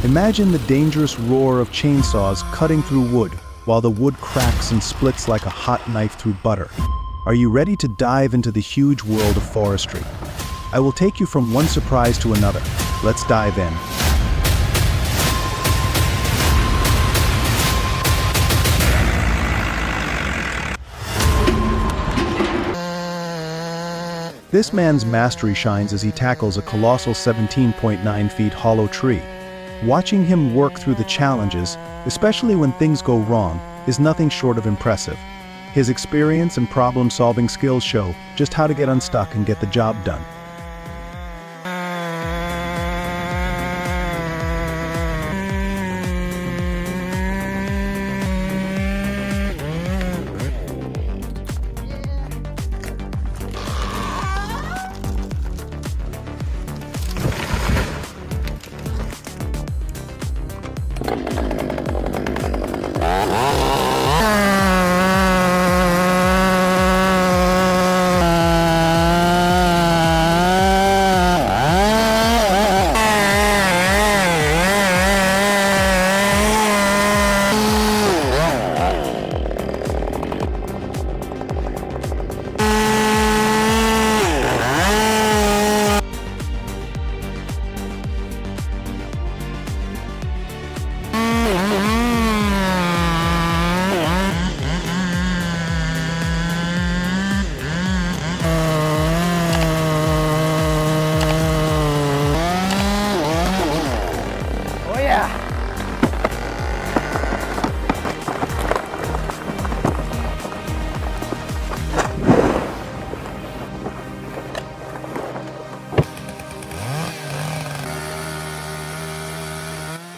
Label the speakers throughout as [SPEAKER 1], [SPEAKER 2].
[SPEAKER 1] Imagine the dangerous roar of chainsaws cutting through wood, while the wood cracks and splits like a hot knife through butter. Are you ready to dive into the huge world of forestry? I will take you from one surprise to another. Let's dive in. This man's mastery shines as he tackles a colossal 17.9 feet hollow tree. Watching him work through the challenges, especially when things go wrong, is nothing short of impressive. His experience and problem-solving skills show just how to get unstuck and get the job done.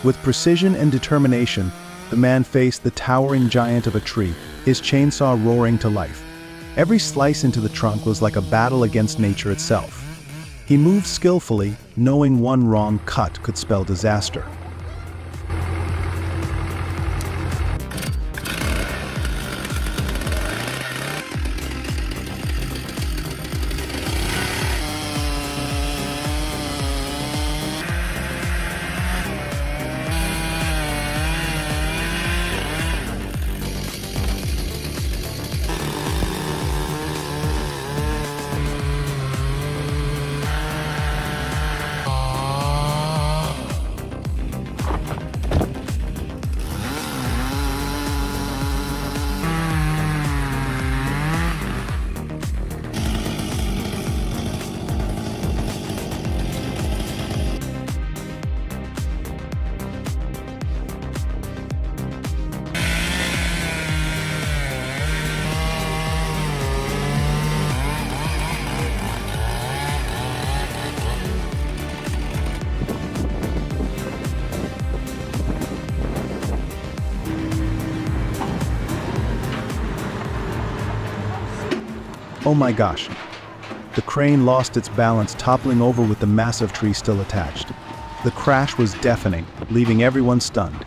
[SPEAKER 1] With precision and determination, the man faced the towering giant of a tree, his chainsaw roaring to life. Every slice into the trunk was like a battle against nature itself. He moved skillfully, knowing one wrong cut could spell disaster. Oh my gosh. The crane lost its balance, toppling over with the massive tree still attached. The crash was deafening, leaving everyone stunned.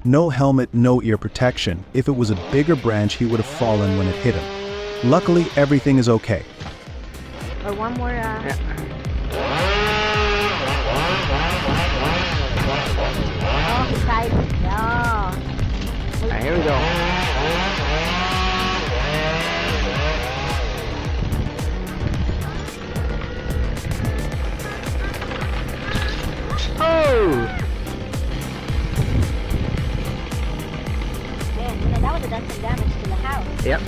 [SPEAKER 1] No helmet, no ear protection. If it was a bigger branch, he would have fallen when it hit him. Luckily, everything is okay.
[SPEAKER 2] Or one more,
[SPEAKER 3] Yeah.
[SPEAKER 2] Oh, he's tight. No.
[SPEAKER 3] Alright, here we go. Oh!
[SPEAKER 2] Man, that would have done some damage to the house.
[SPEAKER 3] Yep.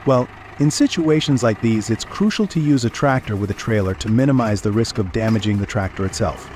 [SPEAKER 1] Well, in situations like these, it's crucial to use a tractor with a trailer to minimize the risk of damaging the tractor itself.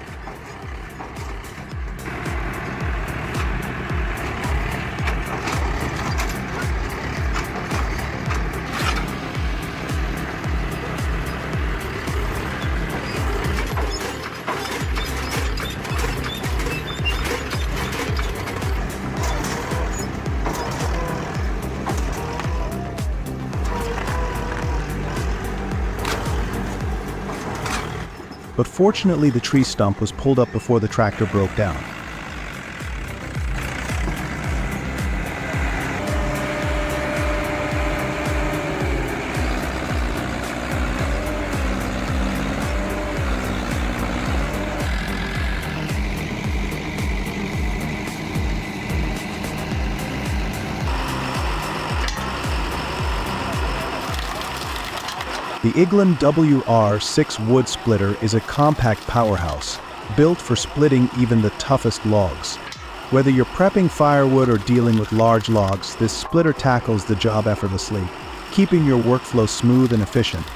[SPEAKER 1] But fortunately, the tree stump was pulled up before the tractor broke down. The Eglin WR6 wood splitter is a compact powerhouse, built for splitting even the toughest logs. Whether you're prepping firewood or dealing with large logs, this splitter tackles the job effortlessly, keeping your workflow smooth and efficient.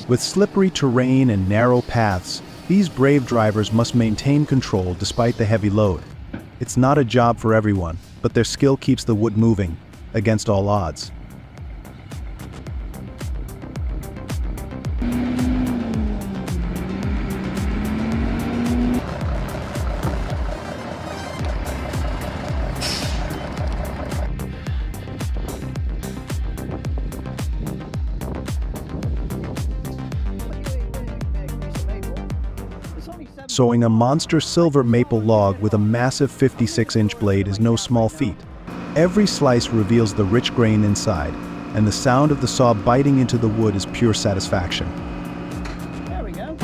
[SPEAKER 1] With slippery terrain and narrow paths, these brave drivers must maintain control despite the heavy load. It's not a job for everyone, but their skill keeps the wood moving, against all odds. Sawing a monster silver maple log with a massive 56-inch blade is no small feat. Every slice reveals the rich grain inside, and the sound of the saw biting into the wood is pure satisfaction.
[SPEAKER 4] There we go.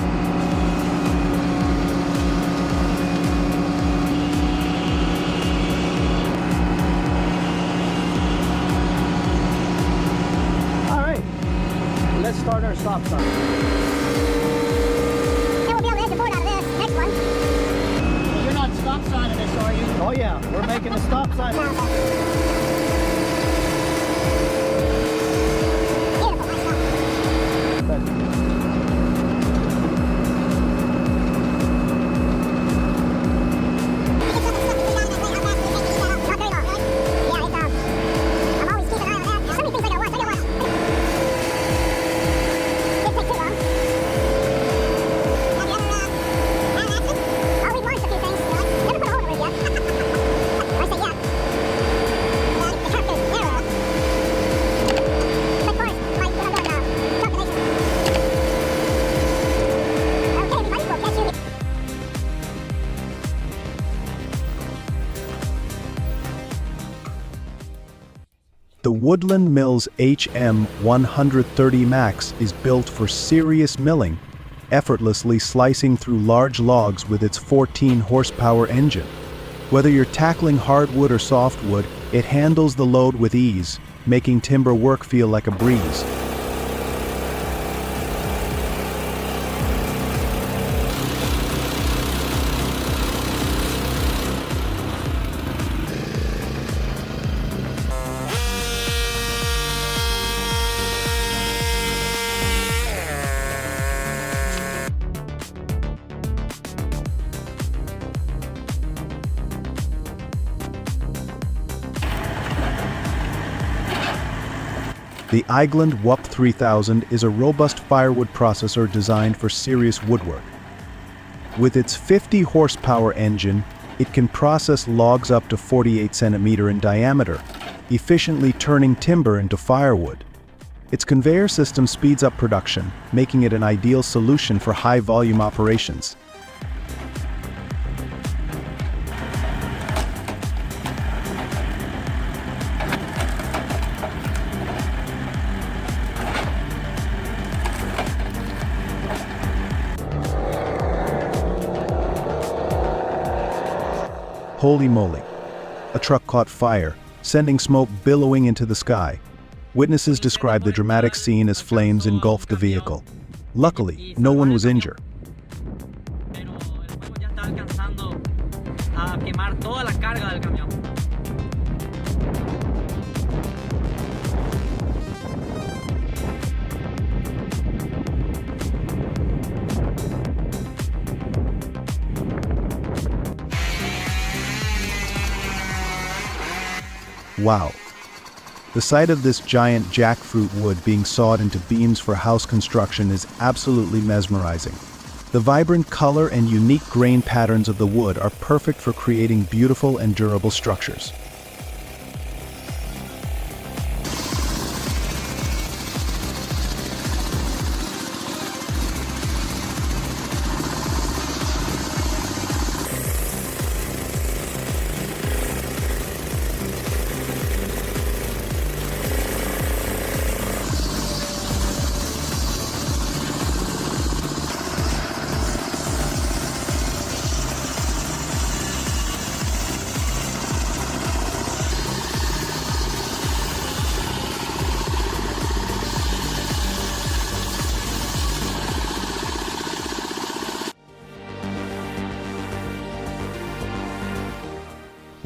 [SPEAKER 4] All right, let's start our stop sign. Stop sign of this, are you? Oh yeah, we're making a stop sign.
[SPEAKER 1] The Woodland Mills HM130 Max is built for serious milling, effortlessly slicing through large logs with its 14-horsepower engine. Whether you're tackling hardwood or softwood, it handles the load with ease, making timber work feel like a breeze. The Eglin WUP 3000 is a robust firewood processor designed for serious woodwork. With its 50-horsepower engine, it can process logs up to 48 centimeters in diameter, efficiently turning timber into firewood. Its conveyor system speeds up production, making it an ideal solution for high-volume operations. Holy moly! A truck caught fire, sending smoke billowing into the sky. Witnesses described the dramatic scene as flames engulfed the vehicle. Luckily, no one was injured. Wow. The sight of this giant jackfruit wood being sawed into beams for house construction is absolutely mesmerizing. The vibrant color and unique grain patterns of the wood are perfect for creating beautiful and durable structures.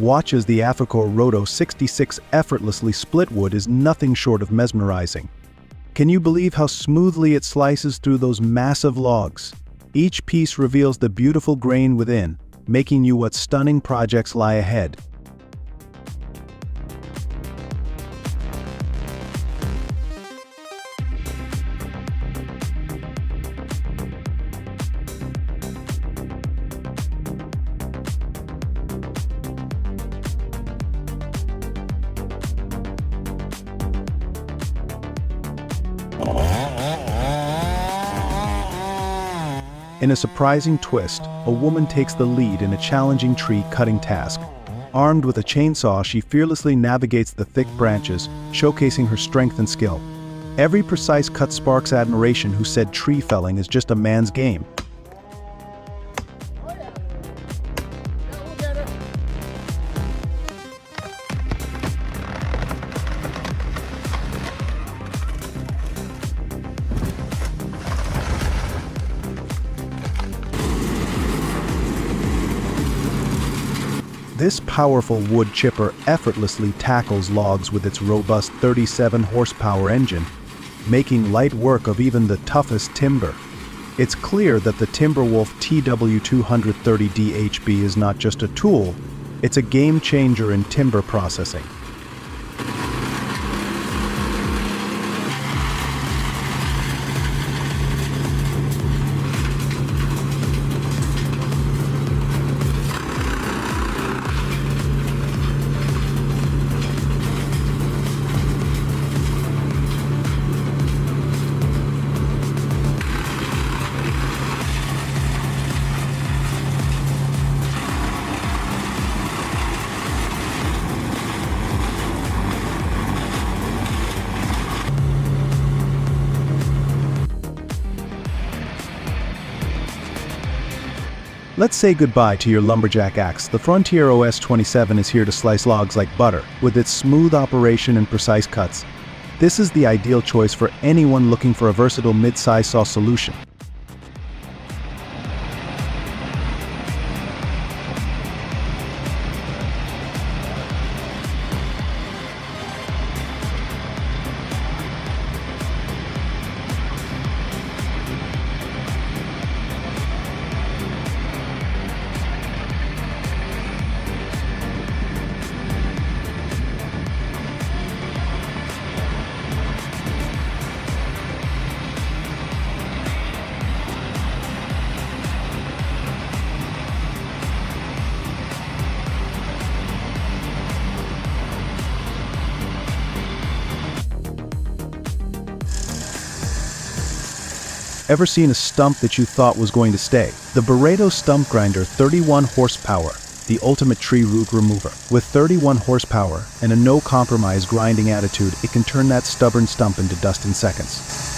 [SPEAKER 1] Watch as the Aficor Roto 66 effortlessly split wood is nothing short of mesmerizing. Can you believe how smoothly it slices through those massive logs? Each piece reveals the beautiful grain within, making you what stunning projects lie ahead. In a surprising twist, a woman takes the lead in a challenging tree cutting task. Armed with a chainsaw, she fearlessly navigates the thick branches, showcasing her strength and skill. Every precise cut sparks admiration who said tree felling is just a man's game. This powerful wood chipper effortlessly tackles logs with its robust 37 horsepower engine, making light work of even the toughest timber. It's clear that the Timberwolf TW230DHB is not just a tool, it's a game changer in timber processing. Let's say goodbye to your lumberjack axe. The Frontier OS 27 is here to slice logs like butter. With its smooth operation and precise cuts, this is the ideal choice for anyone looking for a versatile mid-size saw solution. Ever seen a stump that you thought was going to stay? The Barreto Stump Grinder 31 horsepower, the ultimate tree root remover. With 31 horsepower and a no-compromise grinding attitude, it can turn that stubborn stump into dust in seconds.